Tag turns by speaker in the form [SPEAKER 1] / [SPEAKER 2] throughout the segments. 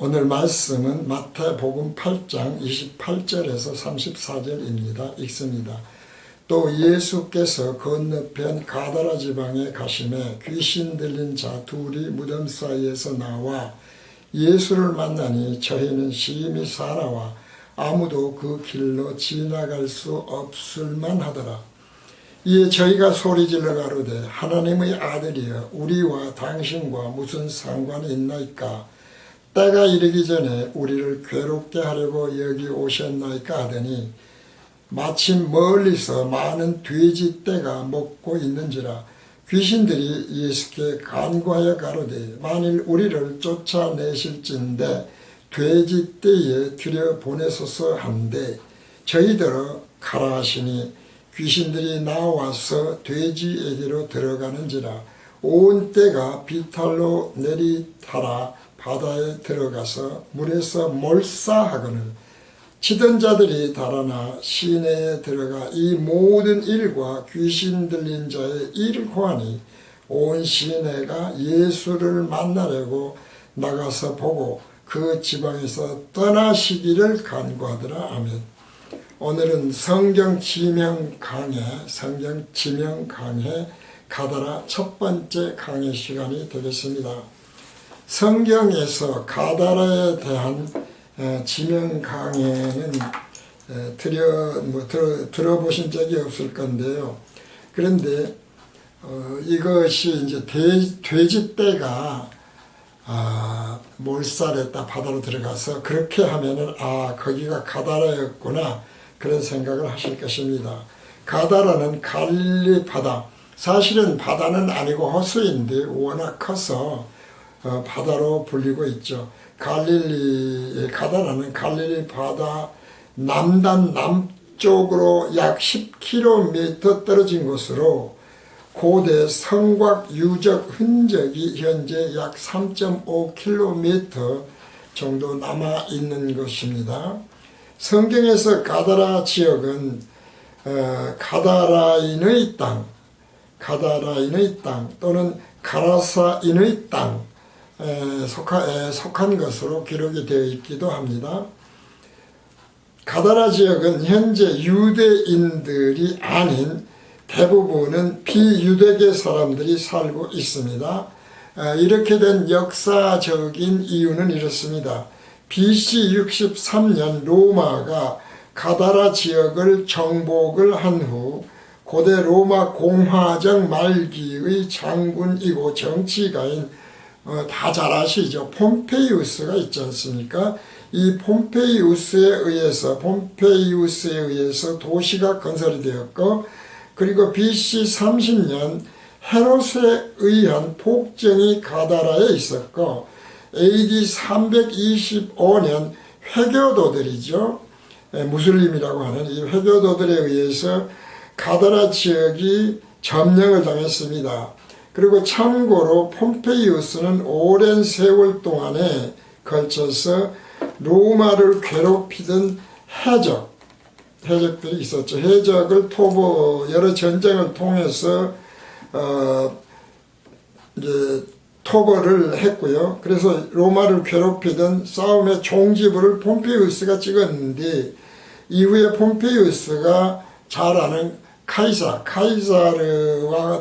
[SPEAKER 1] 오늘 말씀은 마태복음 8장 28절에서 34절입니다. 읽습니다. 또 예수께서 건너편 가다라 지방에 가시매 귀신 들린 자 둘이 무덤 사이에서 나와 예수를 만나니 저희는 심히 사나워 아무도 그 길로 지나갈 수 없을만 하더라. 이에 저희가 소리질러 가로되 하나님의 아들이여 우리와 당신과 무슨 상관이 있나이까? 때가 이르기 전에 우리를 괴롭게 하려고 여기 오셨나이까 하더니 마침 멀리서 많은 돼지떼가 먹고 있는지라. 귀신들이 예수께 간구하여 가로되 만일 우리를 쫓아내실진대 돼지떼에 들여보내소서 한데 저희더러 가라 하시니 귀신들이 나와서 돼지에게로 들어가는지라. 온 떼가 비탈로 내리타라 바다에 들어가서 물에서 몰사하거늘 치던 자들이 달아나 시내에 들어가 이 모든 일과 귀신 들린 자의 일환이 온 시내가 예수를 만나려고 나가서 보고 그 지방에서 떠나시기를 간구하더라. 아멘. 오늘은 성경 지명 강해 가다라 첫 번째 강해 시간이 되겠습니다. 성경에서 가다라에 대한 지명 강해는 들어보신 적이 없을 건데요. 그런데 이것이 이제 돼지떼가 몰살했다 바다로 들어가서 그렇게 하면은 거기가 가다라였구나 그런 생각을 하실 것입니다. 가다라는 갈릴리 바다, 사실은 바다는 아니고 호수인데 워낙 커서 바다로 불리고 있죠. 가다라는 갈릴리 바다 남단 남쪽으로 약 10km 떨어진 곳으로 고대 성곽 유적 흔적이 현재 약 3.5km 정도 남아 있는 것입니다. 성경에서 가다라 지역은 가다라인의 땅 또는 가라사인의 땅 속한 것으로 기록이 되어 있기도 합니다. 가다라 지역은 현재 유대인들이 아닌 대부분은 비유대계 사람들이 살고 있습니다. 이렇게 된 역사적인 이유는 이렇습니다. BC 63년 로마가 가다라 지역을 정복을 한 후 고대 로마 공화정 말기의 장군이고 정치가인 다 잘 아시죠? 폼페이우스가 있지 않습니까? 이 폼페이우스에 의해서 도시가 건설이 되었고, 그리고 BC 30년 헤롯에 의한 폭정이 가다라에 있었고, AD 325년 회교도들이죠. 무슬림이라고 하는 이 회교도들에 의해서 가다라 지역이 점령을 당했습니다. 그리고 참고로 폼페이우스는 오랜 세월 동안에 걸쳐서 로마를 괴롭히던 해적들이 있었죠. 해적을 여러 전쟁을 통해서 이제 토벌을 했고요. 그래서 로마를 괴롭히던 싸움의 종지부를 폼페이우스가 찍었는데 이후에 폼페이우스가 잘 아는 카이사르와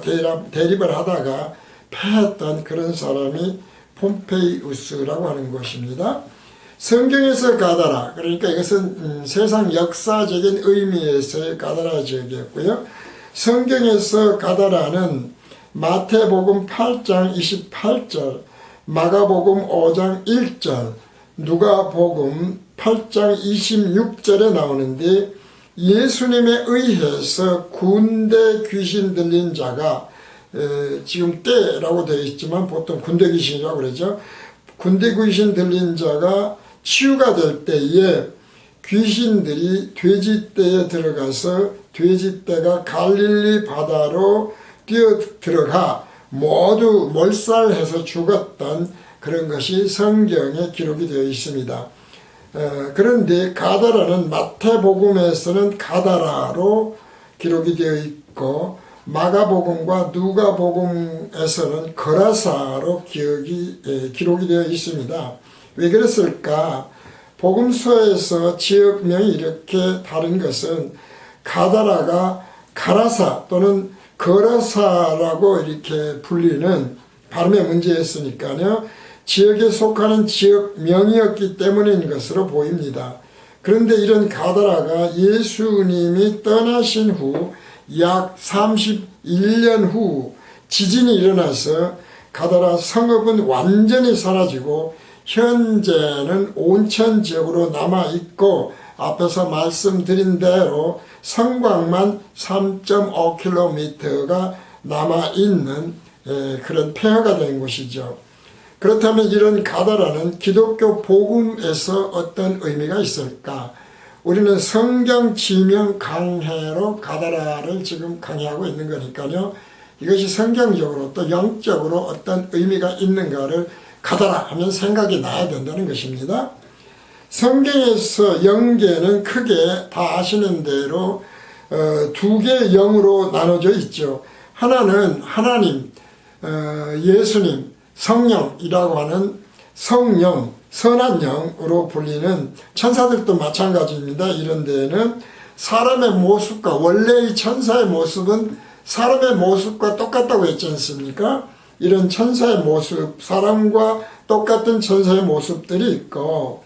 [SPEAKER 1] 대립을 하다가 패했던 그런 사람이 폼페이우스라고 하는 것입니다. 성경에서 가다라, 그러니까 이것은 세상 역사적인 의미에서의 가다라 지역이었고요. 성경에서 가다라는 마태복음 8장 28절, 마가복음 5장 1절, 누가복음 8장 26절에 나오는데 예수님에 의해서 군대 귀신 들린 자가 지금 떼라고 되어 있지만 보통 군대 귀신이라고 그러죠. 군대 귀신 들린 자가 치유가 될 때에 귀신들이 돼지떼에 들어가서 돼지떼가 갈릴리 바다로 뛰어들어가 모두 몰살해서 죽었던 그런 것이 성경에 기록이 되어 있습니다. 그런데 가다라는 마태복음에서는 가다라로 기록이 되어 있고 마가복음과 누가복음에서는 거라사로 기록이 되어 있습니다. 왜 그랬을까? 복음서에서 지역명이 이렇게 다른 것은 가다라가 가라사 또는 거라사라고 이렇게 불리는 발음의 문제였으니까요. 지역에 속하는 지역명이었기 때문인 것으로 보입니다. 그런데 이런 가다라가 예수님이 떠나신 후 약 31년 후 지진이 일어나서 가다라 성읍은 완전히 사라지고 현재는 온천 지역으로 남아있고 앞에서 말씀드린 대로 성곽만 3.5km가 남아있는 그런 폐허가 된 곳이죠. 그렇다면 이런 가다라는 기독교 복음에서 어떤 의미가 있을까? 우리는 성경 지명 강해로 가다라를 지금 강의하고 있는 거니까요. 이것이 성경적으로 또 영적으로 어떤 의미가 있는가를 가다라 하면 생각이 나야 된다는 것입니다. 성경에서 영계는 크게 다 아시는 대로 두 개의 영으로 나눠져 있죠. 하나는 하나님, 예수님, 성령이라고 하는 성령, 선한 영으로 불리는 천사들도 마찬가지입니다. 이런 데에는 사람의 모습과 원래의 천사의 모습은 사람의 모습과 똑같다고 했지 않습니까? 이런 천사의 모습, 사람과 똑같은 천사의 모습들이 있고,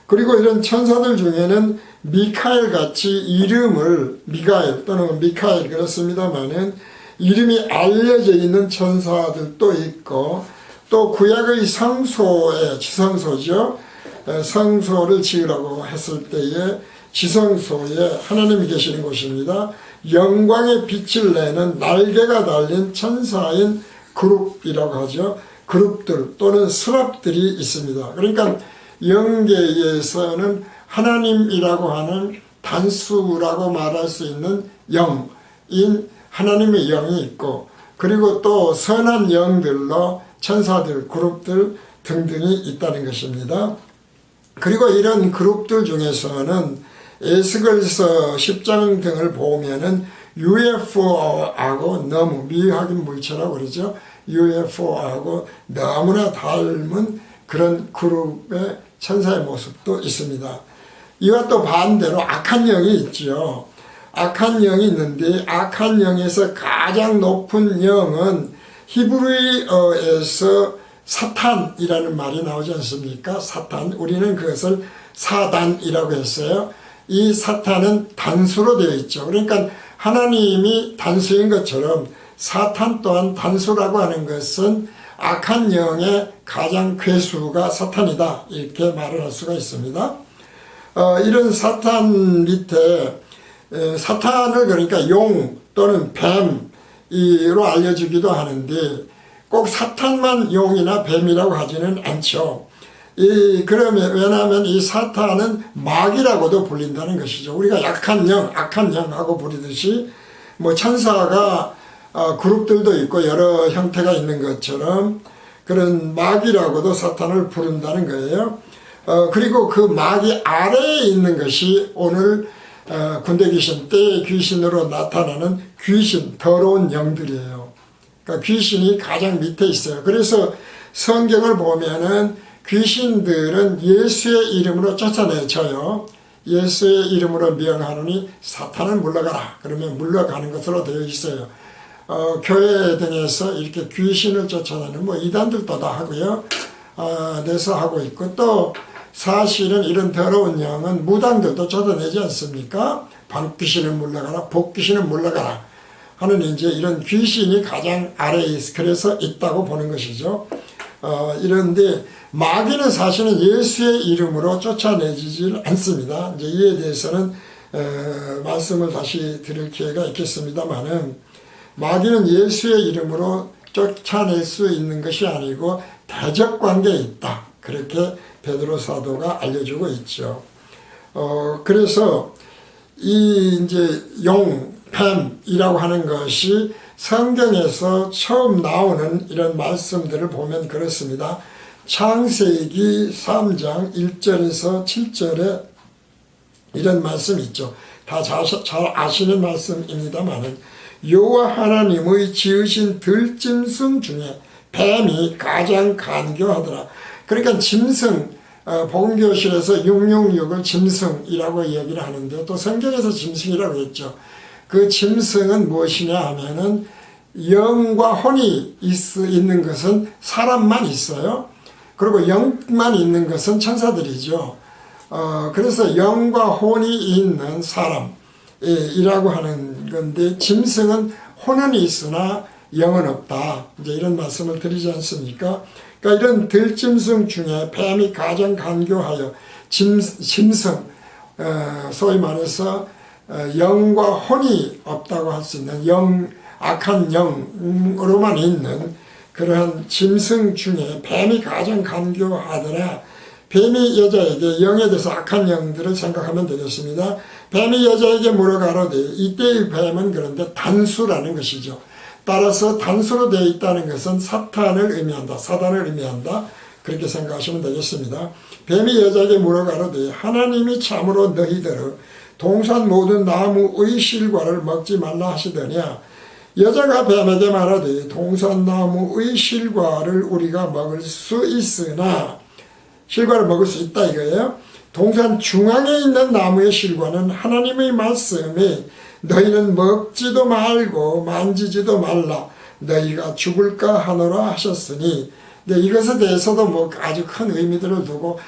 [SPEAKER 1] 그리고 이런 천사들 중에는 미카엘 같이 이름을 미가엘 또는 미카엘 그렇습니다만은 이름이 알려져 있는 천사들도 있고, 또 구약의 성소에 지성소죠. 성소를 지으라고 했을 때에 지성소에 하나님이 계시는 곳입니다. 영광의 빛을 내는 날개가 달린 천사인 그룹이라고 하죠. 그룹들 또는 스랍들이 있습니다. 그러니까 영계에서는 하나님이라고 하는 단수라고 말할 수 있는 영인 하나님의 영이 있고, 그리고 또 선한 영들로 천사들, 그룹들 등등이 있다는 것입니다. 그리고 이런 그룹들 중에서는 에스겔서 10장 등을 보면은 UFO하고 너무 미확인 물체라고 그러죠. UFO하고 너무나 닮은 그런 그룹의 천사의 모습도 있습니다. 이와 또 반대로 악한 영이 있죠. 악한 영이 있는데 악한 영에서 가장 높은 영은 히브리어에서 사탄이라는 말이 나오지 않습니까? 사탄. 우리는 그것을 사단이라고 했어요. 이 사탄은 단수로 되어 있죠. 그러니까 하나님이 단수인 것처럼 사탄 또한 단수라고 하는 것은 악한 영의 가장 괴수가 사탄이다. 이렇게 말을 할 수가 있습니다. 이런 사탄 밑에 사탄을 그러니까 용 또는 뱀으로 알려주기도 하는데 꼭 사탄만 용이나 뱀이라고 하지는 않죠. 왜냐하면 이 사탄은 마귀라고도 불린다는 것이죠. 우리가 약한 영, 악한 영하고 부르듯이 뭐 천사가 그룹들도 있고 여러 형태가 있는 것처럼 그런 마귀라고도 사탄을 부른다는 거예요. 그리고 그 마귀 아래에 있는 것이 오늘 군대 귀신, 때 귀신으로 나타나는 귀신, 더러운 영들이에요. 그러니까 귀신이 가장 밑에 있어요. 그래서 성경을 보면은 귀신들은 예수의 이름으로 쫓아내줘요. 예수의 이름으로 명하노니 사탄을 물러가라. 그러면 물러가는 것으로 되어 있어요. 교회 등에서 이렇게 귀신을 쫓아내는 뭐 이단들도 다 하고요. 내서 하고 있고, 또 사실은 이런 더러운 영은 무당들도 쫓아내지 않습니까? 밤귀신은 물러가라, 복귀신은 물러가라 하는 이제 이런 귀신이 가장 아래에 그래서 있다고 보는 것이죠. 이런데 마귀는 사실은 예수의 이름으로 쫓아내지질 않습니다. 이제 이에 대해서는 말씀을 다시 드릴 기회가 있겠습니다만은, 마귀는 예수의 이름으로 쫓아낼 수 있는 것이 아니고 대적 관계에 있다. 그렇게 베드로 사도가 알려주고 있죠. 그래서 이 이제 용, 뱀이라고 하는 것이 성경에서 처음 나오는 이런 말씀들을 보면 그렇습니다. 창세기 3장 1절에서 7절에 이런 말씀이 있죠. 다 잘 아시는 말씀입니다만은, 여호와 하나님의 지으신 들짐승 중에 뱀이 가장 간교하더라. 그러니까 짐승, 복음교실에서 666을 짐승이라고 얘기를 하는데 또 성경에서 짐승이라고 했죠. 그 짐승은 무엇이냐 하면은 영과 혼이 있는 것은 사람만 있어요. 그리고 영만 있는 것은 천사들이죠. 그래서 영과 혼이 있는 사람이라고 하는 건데 짐승은 혼은 있으나 영은 없다. 이제 이런 말씀을 드리지 않습니까? 그러니까 이런 들짐승 중에 뱀이 가장 간교하여 짐승, 소위 말해서 영과 혼이 없다고 할 수 있는 악한 영으로만 있는 그러한 짐승 중에 뱀이 가장 간교하더라. 뱀이 여자에게 영에 대해서 악한 영들을 생각하면 되겠습니다. 뱀이 여자에게 물어가로되 이때의 뱀은 그런데 단수라는 것이죠. 따라서 단수로 되어 있다는 것은 사탄을 의미한다. 사단을 의미한다. 그렇게 생각하시면 되겠습니다. 뱀이 여자에게 물어가로되 하나님이 참으로 너희들을 동산 모든 나무의 실과를 먹지 말라 하시더냐. 여자가 뱀에게 말하되 동산 나무의 실과를 우리가 먹을 수 있으나 실과를 먹을 수 있다 이거예요. 동산 중앙에 있는 나무의 실과는 하나님의 말씀이 너희는 먹지도 말고 만지지도 말라 너희가 죽을까 하노라 하셨으니 이것에 대해서도 뭐 아주 큰 의미들을 두고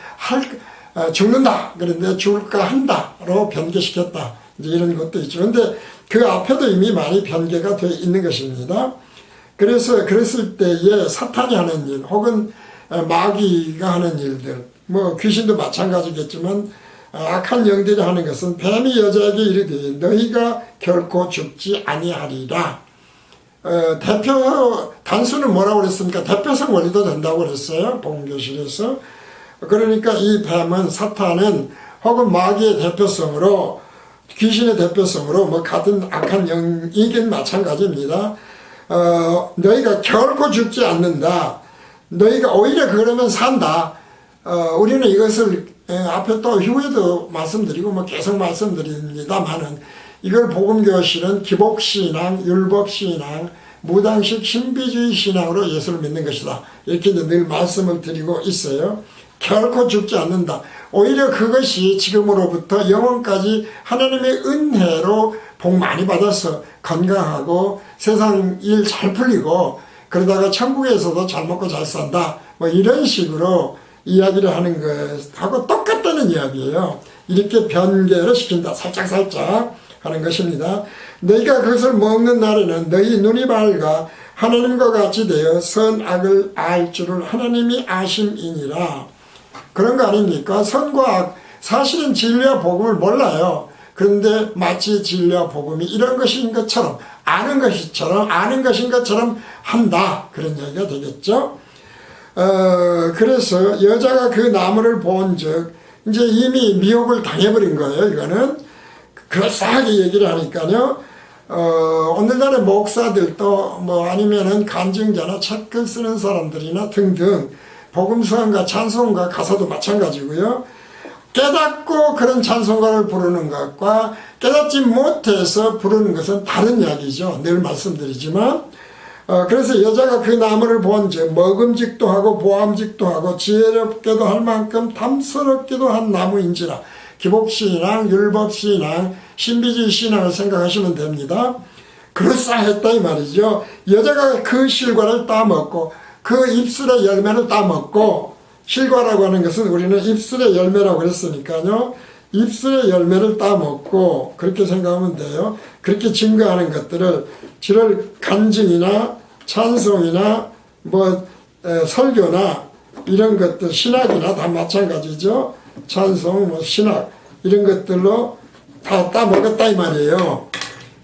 [SPEAKER 1] 죽는다 그런데 죽을까 한다로 변개시켰다 이제 이런 것도 있죠. 그런데 그 앞에도 이미 많이 변개가 되어 있는 것입니다. 그래서 그랬을 때에 사탄이 하는 일 혹은 마귀가 하는 일들 뭐 귀신도 마찬가지겠지만 악한 영들이 하는 것은 뱀이 여자에게 이르되 너희가 결코 죽지 아니하리라. 단수는 뭐라고 그랬습니까? 대표성 원리도 된다고 그랬어요. 복음교실에서. 그러니까 이 뱀은 사탄은 혹은 마귀의 대표성으로 귀신의 대표성으로 뭐 같은 악한 영이긴 마찬가지입니다. 너희가 결코 죽지 않는다. 너희가 오히려 그러면 산다. 우리는 이것을 앞에 또 후에도 말씀드리고 뭐 계속 말씀드립니다만은 이걸 복음교실은 기복신앙, 율법신앙, 무당식 신비주의 신앙으로 예수를 믿는 것이다. 이렇게 이제 늘 말씀을 드리고 있어요. 결코 죽지 않는다. 오히려 그것이 지금으로부터 영원까지 하나님의 은혜로 복 많이 받아서 건강하고 세상 일 잘 풀리고 그러다가 천국에서도 잘 먹고 잘 산다. 뭐 이런 식으로 이야기를 하는 것하고 똑같다는 이야기예요. 이렇게 변개를 시킨다. 살짝살짝 하는 것입니다. 너희가 그것을 먹는 날에는 너희 눈이 밝아 하나님과 같이 되어 선악을 알 줄을 하나님이 아심이니라. 그런 거 아닙니까? 선과 악, 사실은 진리와 복음을 몰라요. 그런데 마치 진리와 복음이 이런 것인 것처럼 아는 것인 것처럼 한다. 그런 얘기가 되겠죠. 그래서 여자가 그 나무를 본즉 이제 이미 미혹을 당해버린 거예요. 이거는 그럴싸하게 얘기를 하니까요. 오늘날의 목사들도 뭐 아니면은 간증자나 책글 쓰는 사람들이나 등등 복음서원과 찬송가 가사도 마찬가지고요. 깨닫고 그런 찬송가를 부르는 것과 깨닫지 못해서 부르는 것은 다른 이야기죠. 늘 말씀드리지만 그래서 여자가 그 나무를 본즉 먹음직도 하고 보암직도 하고 지혜롭게도 할 만큼 탐스럽기도 한 나무인지라. 기복신앙, 율법신앙, 신비주의 신앙을 생각하시면 됩니다. 그럴싸했다 이 말이죠. 여자가 그 실과를 따먹고 그 입술의 열매를 따먹고 실과라고 하는 것은 우리는 입술의 열매라고 그랬으니까요. 입술의 열매를 따먹고 그렇게 생각하면 돼요. 그렇게 증거하는 것들을 지를 간증이나 찬송이나 뭐 설교나 이런 것들 신학이나 다 마찬가지죠. 찬송, 뭐 신학 이런 것들로 다 따먹었다 이 말이에요.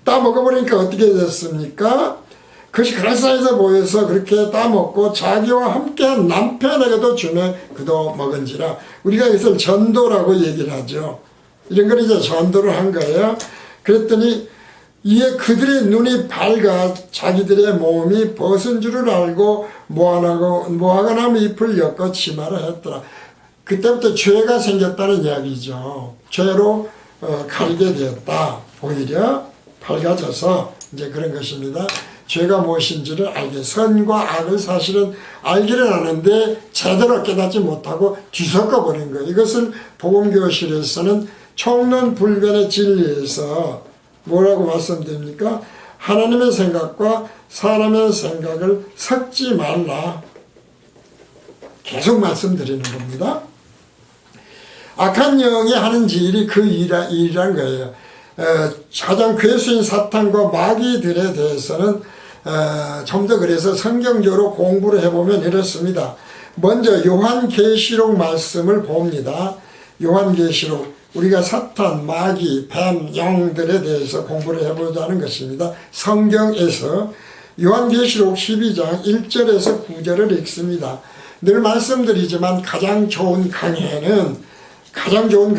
[SPEAKER 1] 따먹어버리니까 어떻게 됐습니까? 그것이 그럴싸해서 보여서 그렇게 따먹고 자기와 함께한 남편에게도 주며 그도 먹은지라. 우리가 이것을 전도라고 얘기를 하죠. 이런 걸 이제 전도를 한 거예요. 그랬더니 이에 그들의 눈이 밝아 자기들의 몸이 벗은 줄을 알고 모아가 나무 잎을 엮어 치마를 했더라. 그때부터 죄가 생겼다는 이야기죠. 죄로 가리게 되었다. 오히려 밝아져서 이제 그런 것입니다. 죄가 무엇인지를 알게, 선과 악을 사실은 알기는 하는데 제대로 깨닫지 못하고 뒤섞어 버린 거예요. 이것을 복음교실에서는 총론불변의 진리에서 뭐라고 말씀드립니까? 하나님의 생각과 사람의 생각을 섞지 말라. 계속 말씀드리는 겁니다. 악한 영이 하는 일이 그 일이란 거예요. 가장 괴수인 사탄과 마귀들에 대해서는 좀 더 그래서 성경적으로 공부를 해보면 이렇습니다. 먼저 요한계시록 말씀을 봅니다. 요한계시록, 우리가 사탄, 마귀, 뱀, 영들에 대해서 공부를 해보자는 것입니다. 성경에서 요한계시록 12장 1절에서 9절을 읽습니다. 늘 말씀드리지만 가장 좋은 강해는, 가장 좋은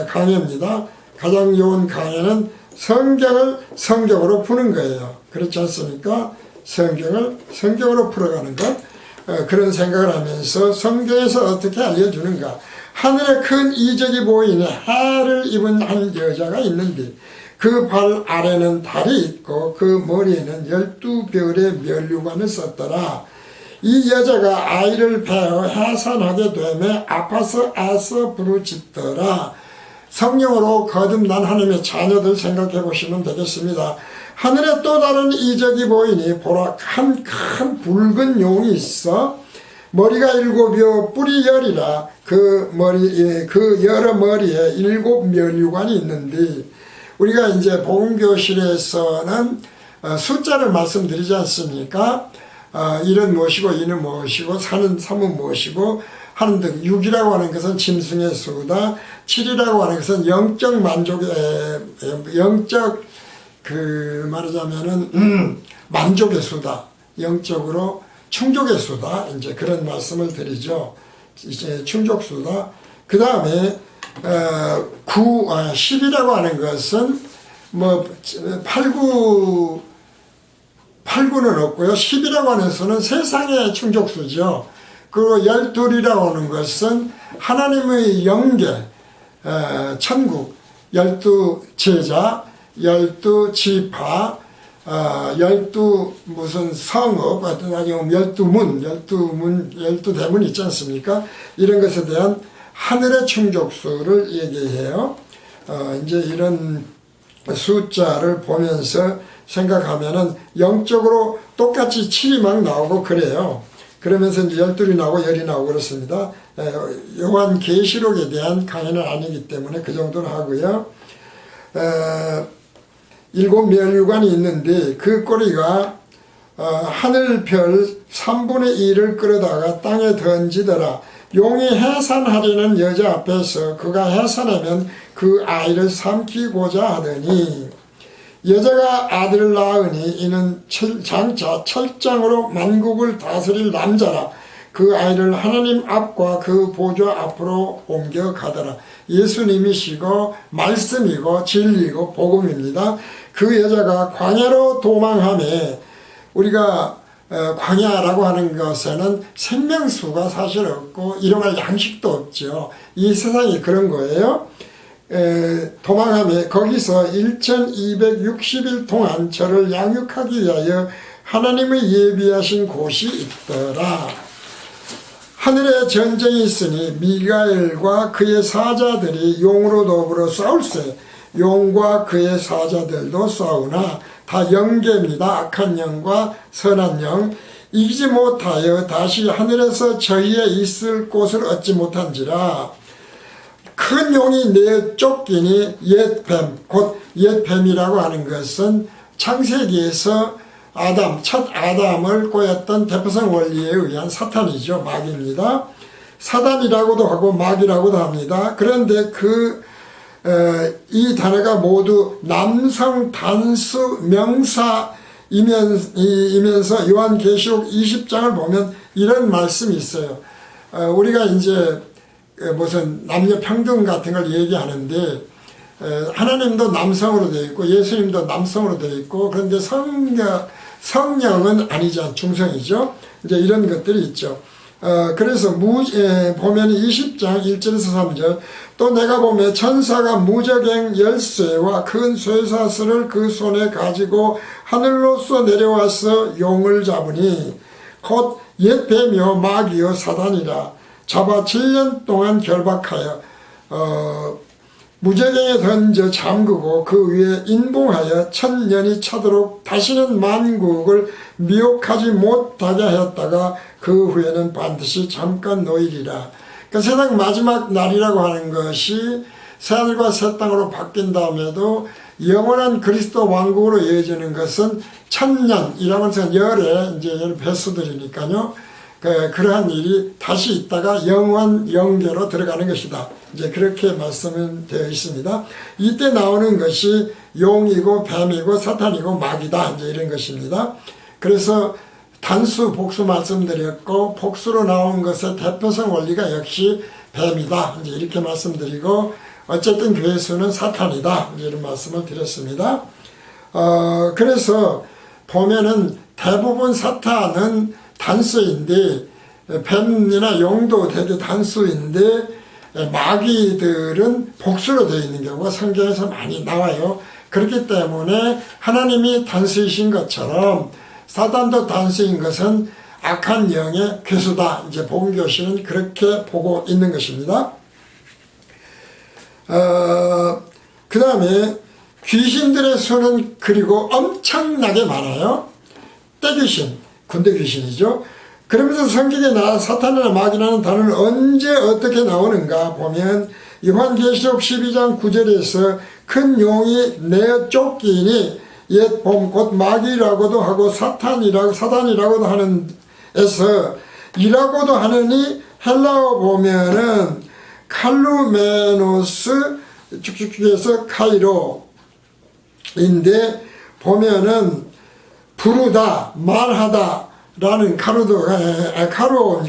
[SPEAKER 1] 강해입니다. 가장 좋은 강해는 성경을 성경으로 푸는 거예요. 그렇지 않습니까? 성경을 성경으로 풀어가는 것. 그런 생각을 하면서 성경에서 어떻게 알려주는가. 하늘에 큰 이적이 보이니 해를 입은 한 여자가 있는데 그 발 아래는 달이 있고 그 머리에는 12별의 면류관을 썼더라. 이 여자가 아이를 베어 해산하게 되며 아파서 애써 부르짖더라. 성령으로 거듭난 하나님의 자녀들 생각해 보시면 되겠습니다. 하늘에 또 다른 이적이 보이니 보라, 큰 붉은 용이 있어 머리가 7이요 뿔이 10이라. 그 여러 머리에 7 면류관이 있는데, 우리가 이제 복음교실에서는 숫자를 말씀드리지 않습니까? 1은 무엇이고 2는 무엇이고 3은 무엇이고 하는데, 6이라고 하는 것은 짐승의 수다, 7이라고 하는 것은 영적 만족의, 영적 말하자면은 만족의 수다, 영적으로 충족의 수다, 이제 그런 말씀을 드리죠. 이제 충족수다. 그 다음에 10이라고 하는 것은 뭐 8구는 없고요. 10이라고 하는 수는 세상의 충족수죠. 그리고 12이라고 하는 것은 하나님의 영계, 천국, 12제자, 12지파, 12 무슨 성읍, 아니면 12대문 있지 않습니까? 이런 것에 대한 하늘의 충족수를 얘기해요. 이제 이런 숫자를 보면서 생각하면은 영적으로 똑같이 7이 막 나오고 그래요. 그러면서 이제 12이 나오고 10이 나오고 그렇습니다. 요한계시록에 대한 강의는 아니기 때문에 그 정도로 하고요. 7 면류관이 있는데 그 꼬리가 하늘별 3분의 1을 끌어다가 땅에 던지더라. 용이 해산하려는 여자 앞에서 그가 해산하면 그 아이를 삼키고자 하더니, 여자가 아들을 낳으니 이는 장차 철장으로 만국을 다스릴 남자라. 그 아이를 하나님 앞과 그 보좌 앞으로 옮겨가더라. 예수님이시고 말씀이고 진리이고 복음입니다. 그 여자가 광야로 도망하며, 우리가 광야라고 하는 것에는 생명수가 사실 없고 일용할 양식도 없죠. 이 세상이 그런 거예요. 도망하며 거기서 1260일 동안 저를 양육하기 위하여 하나님의 예비하신 곳이 있더라. 하늘에 전쟁이 있으니 미가엘과 그의 사자들이 용으로 더불어 싸울세. 용과 그의 사자들도 싸우나 다 영계입니다. 악한 영과 선한 영. 이기지 못하여 다시 하늘에서 저희에 있을 곳을 얻지 못한지라. 큰 용이 내쫓기니 옛뱀, 곧 옛뱀이라고 하는 것은 창세기에서 첫 아담을 꼬였던 대표성 원리에 의한 사탄이죠. 마귀입니다. 사단이라고도 하고 마귀라고도 합니다. 그런데 이 단어가 모두 남성 단수 명사이면서 요한계시록 20장을 보면 이런 말씀이 있어요. 우리가 이제 무슨 남녀 평등 같은 걸 얘기하는데, 하나님도 남성으로 되어 있고 예수님도 남성으로 되어 있고, 그런데 성령은 아니죠. 중성이죠. 이제 이런 것들이 있죠. 그래서 보면 20장 1절에서 3절 또 내가 보면 천사가 무저갱 열쇠와 큰 쇠사슬을 그 손에 가지고 하늘로서 내려와서 용을 잡으니 곧 옛 뱀이요 마귀요 사단이라 잡아 7년 동안 결박하여 무저갱에 던져 잠그고 그 위에 인봉하여 1000년이 차도록 다시는 만국을 미혹하지 못하게 하였다가 그 후에는 반드시 잠깐 놓이리라. 그러니까 세상 마지막 날이라고 하는 것이 새하늘과 새 땅으로 바뀐 다음에도 영원한 그리스도 왕국으로 이어지는 것은 1000년이라고 해서 열의 이제 배수들이니까요. 그러한 일이 다시 있다가 영원 영계로 들어가는 것이다. 이제 그렇게 말씀은 되어 있습니다. 이때 나오는 것이 용이고 뱀이고 사탄이고 마귀다. 이제 이런 것입니다. 그래서 단수 복수 말씀드렸고 복수로 나온 것의 대표성 원리가 역시 뱀이다. 이제 이렇게 말씀드리고 어쨌든 괴수는 사탄이다. 이제 이런 말씀을 드렸습니다. 그래서 보면은 대부분 사탄은 단수인데 뱀이나 용도 대개 단수인데 마귀들은 복수로 되어 있는 경우가 성경에서 많이 나와요. 그렇기 때문에 하나님이 단수이신 것처럼 사단도 단수인 것은 악한 영의 괴수다. 이제 복음교실은 그렇게 보고 있는 것입니다. 그 다음에 귀신들의 수는 그리고 엄청나게 많아요. 떼귀신, 군대 귀신이죠. 그러면서 성경에 사탄이나 마귀라는 단어는 언제 어떻게 나오는가 보면 요한계시록 12장 9절에서 큰 용이 내어 쫓기니 옛 봄 곧 마귀라고도 하고 사단이라고도 하는 에서 이라고도 하느니 헬라어 보면은 칼루메노스 쭉쭉쭉해서 카이로인데 보면은 부르다 말하다 라는 카이로입니다.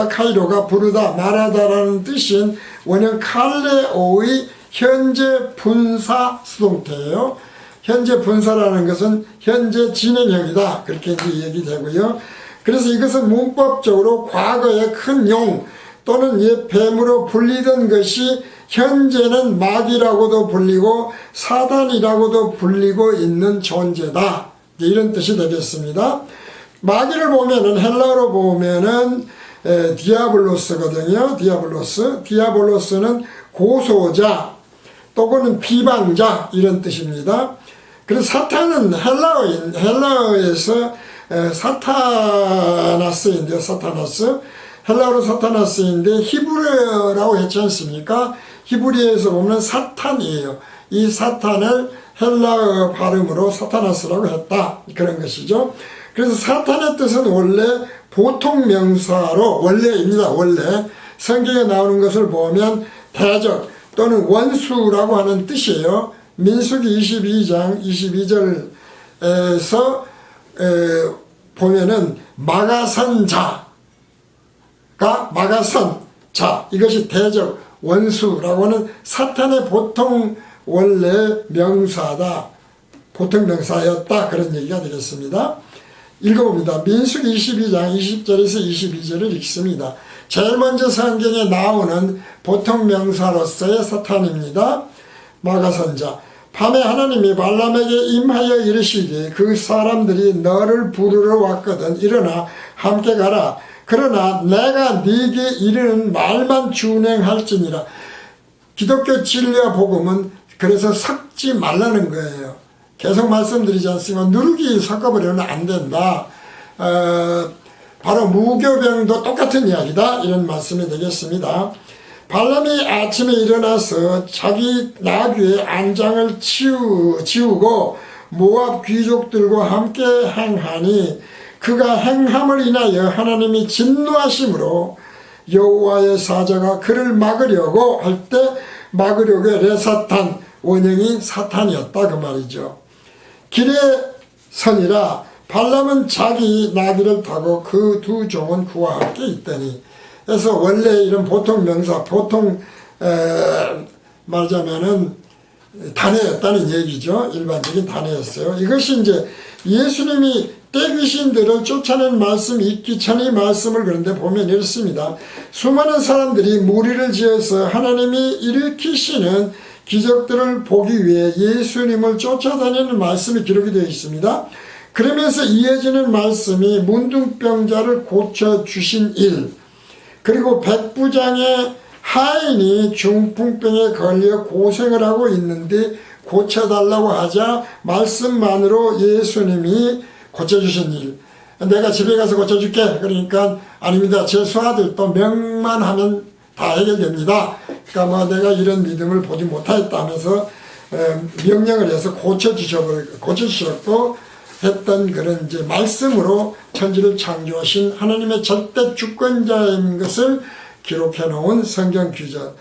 [SPEAKER 1] 카이로가 부르다 말하다라는 뜻인 원형 칼레오의 현재 분사 수동태예요. 현재 분사라는 것은 현재 진행형이다. 그렇게 이제 얘기되고요. 그래서 이것은 문법적으로 과거의 큰 용 또는 옛 뱀으로 불리던 것이 현재는 마귀라고도 불리고 사단이라고도 불리고 있는 존재다. 이런 뜻이 되겠습니다. 마귀를 보면은 헬라어로 보면은 디아블로스거든요. 디아블로스는 고소자 또는 비방자 이런 뜻입니다. 그래서 사탄은 헬라어에서 사타나스인데요. 헬라어로 사타나스인데 히브리어라고 했지 않습니까? 히브리어에서 보면 사탄이에요. 이 사탄을 헬라어 발음으로 사타나스라고 했다. 그런 것이죠. 그래서 사탄의 뜻은 원래 보통 명사로 원래입니다. 원래 성경에 나오는 것을 보면 대적 또는 원수라고 하는 뜻이에요. 민수기 22장 22절에서 보면은 막아선 자가 막아선 자 이것이 대적 원수라고 하는 사탄의 보통 원래 명사다. 보통 명사였다. 그런 얘기가 되겠습니다. 읽어봅니다. 민수기 22장 20절에서 22절을 읽습니다. 제일 먼저 성경에 나오는 보통 명사로서의 사탄입니다. 마가선자. 밤에 하나님이 발람에게 임하여 이르시되 그 사람들이 너를 부르러 왔거든. 일어나 함께 가라. 그러나 내가 네게 이르는 말만 준행할지니라. 기독교 진리와 복음은 그래서 섞지 말라는 거예요. 계속 말씀드리지 않습니까? 누르기 섞어버리면 안 된다. 바로 무교병도 똑같은 이야기다. 이런 말씀이 되겠습니다. 발람이 아침에 일어나서 자기 나귀의 안장을 지우고 모압 귀족들과 함께 행하니 그가 행함을 인하여 하나님이 진노하심으로 여호와의 사자가 그를 막으려고 할 때 막으려고 레사탄 원형이 사탄이었다 그 말이죠. 길에 선이라 발람은 자기 나귀를 타고 그 두 종은 그와 함께 있더니 그래서 원래 이런 보통 명사 보통 말하자면은 단어였다는 얘기죠. 일반적인 단어였어요. 이것이 이제 예수님이 떼귀신들을 쫓아낸 말씀이 있기 전에 이 말씀을 그런데 보면 이렇습니다. 수많은 사람들이 무리를 지어서 하나님이 일으키시는 기적들을 보기 위해 예수님을 쫓아다니는 말씀이 기록이 되어 있습니다. 그러면서 이어지는 말씀이 문둥병자를 고쳐주신 일, 그리고 백부장의 하인이 중풍병에 걸려 고생을 하고 있는데 고쳐달라고 하자 말씀만으로 예수님이 고쳐주신 일. 내가 집에 가서 고쳐줄게. 그러니까 아닙니다. 제 수하들도 명만 하면 다 해결됩니다. 그러니까 뭐 내가 이런 믿음을 보지 못하였다면서 명령을 해서 고쳐주셨고 했던 그런 이제 말씀으로 천지를 창조하신 하나님의 절대 주권자인 것을 기록해 놓은 성경 규정.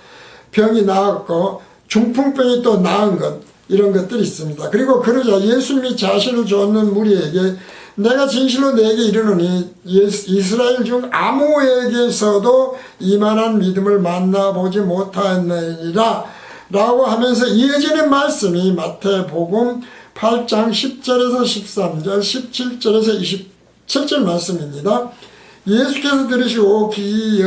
[SPEAKER 1] 병이 나았고 중풍병이 또 나은 것, 이런 것들이 있습니다. 그리고 그러자 예수님이 자신을 쫓는 무리에게 내가 진실로 내게 이르노니 이스라엘 중 아무에게서도 이만한 믿음을 만나보지 못하였느니라 라고 하면서 이어지는 말씀이 마태복음 8장 10절에서 13절 17절에서 27절 말씀입니다. 예수께서 들으시고 기이히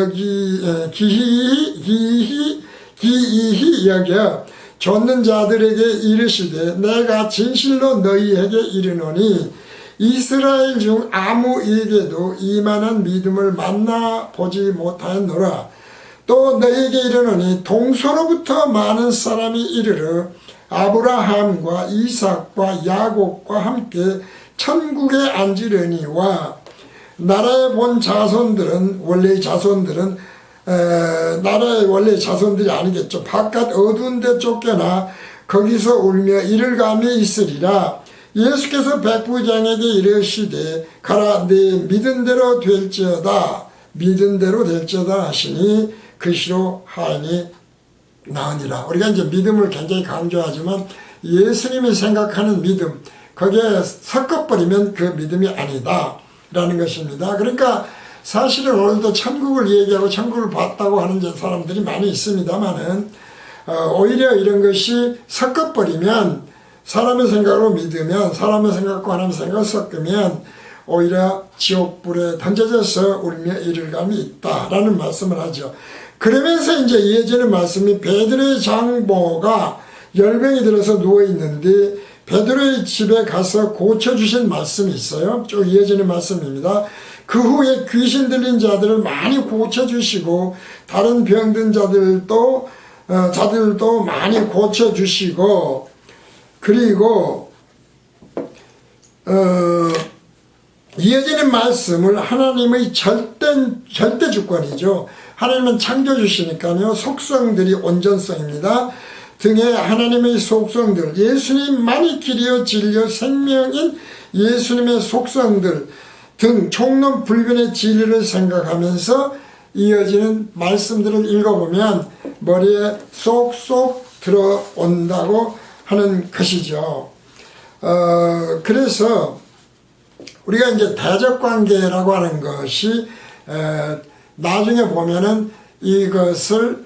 [SPEAKER 1] 여겨 쫓는 자들에게 이르시되 내가 진실로 너희에게 이르노니 이스라엘 중 아무에게도 이만한 믿음을 만나보지 못하였노라. 또 너희에게 이르노니 동서로부터 많은 사람이 이르러 아브라함과 이삭과 야곱과 함께 천국에 앉으려니와 나라의 본 자손들은 원래의 자손들은 나라의 원래 자손들이 아니겠죠. 바깥 어두운 데 쫓겨나 거기서 울며 이를 감이 있으리라. 예수께서 백부장에게 이르시되 가라 네 믿은 대로 될지어다. 믿은 대로 될지어다 하시니 그시로 하인이 나으니라. 우리가 이제 믿음을 굉장히 강조하지만 예수님이 생각하는 믿음, 거기에 섞어버리면 그 믿음이 아니다 라는 것입니다. 그러니까 사실은 오늘도 천국을 얘기하고 천국을 봤다고 하는 사람들이 많이 있습니다만은 오히려 이런 것이 섞어버리면 사람의 생각으로 믿으면 사람의 생각과 하나님의 생각을 섞으면 오히려 지옥불에 던져져서 울며 이를 감이 있다라는 말씀을 하죠. 그러면서 이제 이어지는 말씀이 베드로의 장모가 열병이 들어서 누워있는데 베드로의 집에 가서 고쳐주신 말씀이 있어요. 쭉 이어지는 말씀입니다. 그 후에 귀신 들린 자들을 많이 고쳐주시고 다른 병든 자들도 많이 고쳐주시고 그리고 이어지는 말씀을 하나님의 절대 주권이죠. 하나님은 창조주시니까요. 속성들이 온전성입니다. 등의 하나님의 속성들, 예수님만이 길이요 진리요 생명인 예수님의 속성들 등 총론불변의 진리를 생각하면서 이어지는 말씀들을 읽어보면 머리에 쏙쏙 들어온다고 하는 것이죠. 그래서 우리가 이제 대적관계라고 하는 것이 나중에 보면은 이것을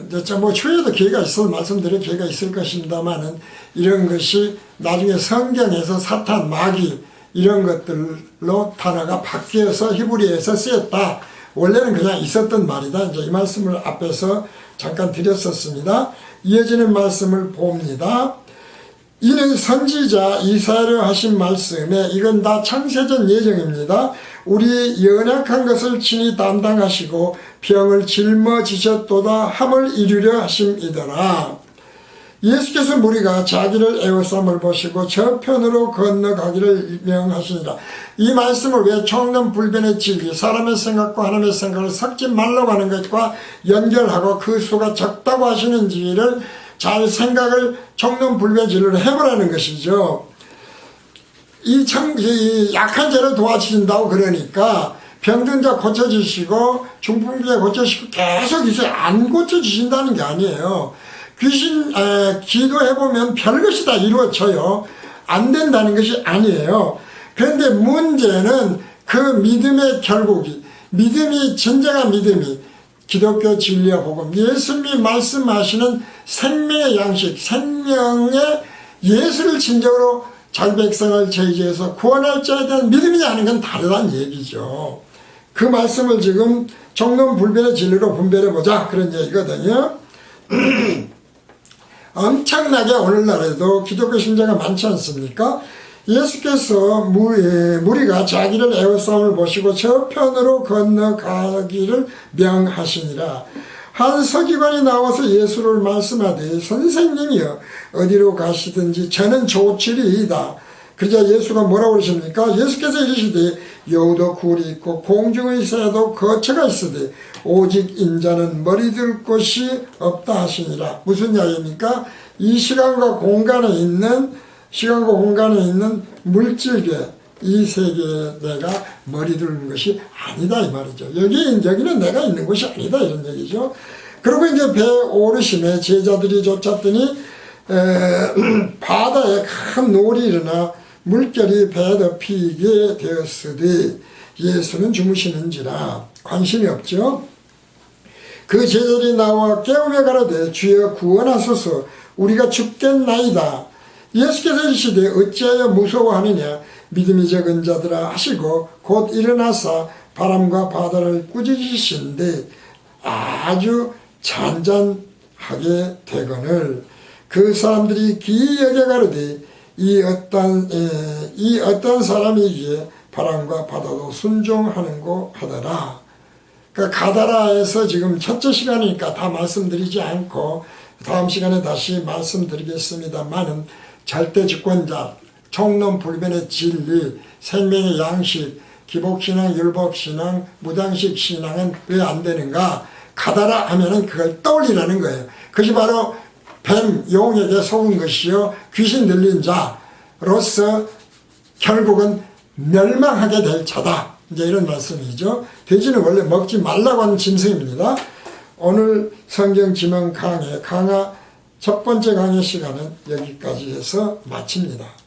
[SPEAKER 1] 이제 뭐 추후에도 기회가 있어서 말씀드릴 기회가 있을 것입니다만은 이런 것이 나중에 성경에서 사탄, 마귀 이런 것들로 단어가 바뀌어서 히브리어에서 쓰였다. 원래는 그냥 있었던 말이다. 이제 이 말씀을 앞에서 잠깐 드렸었습니다. 이어지는 말씀을 봅니다. 이는 선지자 이사야로 하신 말씀에 이건 다 창세전 예정입니다. 우리 연약한 것을 친히 담당하시고 병을 짊어지셨도다 함을 이루려 하심이더라. 예수께서 무리가 자기를 애워싸움을 보시고 저편으로 건너가기를 명하시니라. 이 말씀을 왜 총론불변의 진리, 사람의 생각과 하나님의 생각을 섞지 말라고 하는 것과 연결하고 그 수가 적다고 하시는지를 잘 생각을 총론불변 진리를 해보라는 것이죠. 이 약한 자를 도와주신다고 그러니까 병든 자 고쳐주시고 중풍병자 고쳐주시고 계속 있어요. 안 고쳐주신다는 게 아니에요. 귀신 기도해보면 별것이 다 이루어져요. 안 된다는 것이 아니에요. 그런데 문제는 그 믿음의 결국이 믿음이 진정한 믿음이 기독교 진리와 복음 예수님이 말씀하시는 생명의 양식 생명의 예수를 진정으로 자기 백성을 저희에서 구원할 자에 대한 믿음이 아닌 건 다르다는 얘기죠. 그 말씀을 지금 정론불변의 진리로 분별해보자 그런 얘기거든요. 엄청나게 오늘날에도 기독교 신자가 많지 않습니까? 예수께서 무리가 자기를 애워싸움을 보시고 저편으로 건너가기를 명하시니라. 한 서기관이 나와서 예수를 말씀하되 선생님이여 어디로 가시든지 저는 좋으리이다. 그러자 예수가 뭐라고 그러십니까? 예수께서 이르시되 여우도 굴이 있고 공중의 새도 거처가 있으되 오직 인자는 머리둘 곳이 없다 하시니라. 무슨 이야기입니까? 이 시간과 공간에 있는 물질계 이 세계에 내가 머리 두는 것이 아니다 이 말이죠. 여기는 내가 있는 곳이 아니다 이런 얘기죠. 그리고 이제 배 오르심에 제자들이 쫓았더니 바다에 큰 놀이 일어나 물결이 배에 덮이게 되었으되 예수는 주무시는지라 관심이 없죠. 그 제자들이 나와 깨우며 가라되 주여 구원하소서 우리가 죽겠나이다. 예수께서 이르시되 어찌하여 무서워하느냐 믿음이 적은 자들아 하시고 곧 일어나사 바람과 바다를 꾸짖으신데 아주 잔잔하게 되거늘 그 사람들이 기이 여겨 가로되 이 어떤 사람이기에 바람과 바다도 순종하는고 하더라. 그러니까 가다라에서 지금 첫째 시간이니까 다 말씀드리지 않고 다음 시간에 다시 말씀드리겠습니다만은 절대주권자, 총론불변의 진리, 생명의 양식, 기복신앙, 율법신앙, 무당식 신앙은 왜 안 되는가? 가다라 하면은 그걸 떠올리라는 거예요. 그것이 바로 뱀, 용에게 속은 것이요 귀신 들린 자로서 결국은 멸망하게 될 자다. 이제 이런 말씀이죠. 돼지는 원래 먹지 말라고 하는 짐승입니다. 오늘 성경 지명 강의 첫 번째 강의 시간은 여기까지 해서 마칩니다.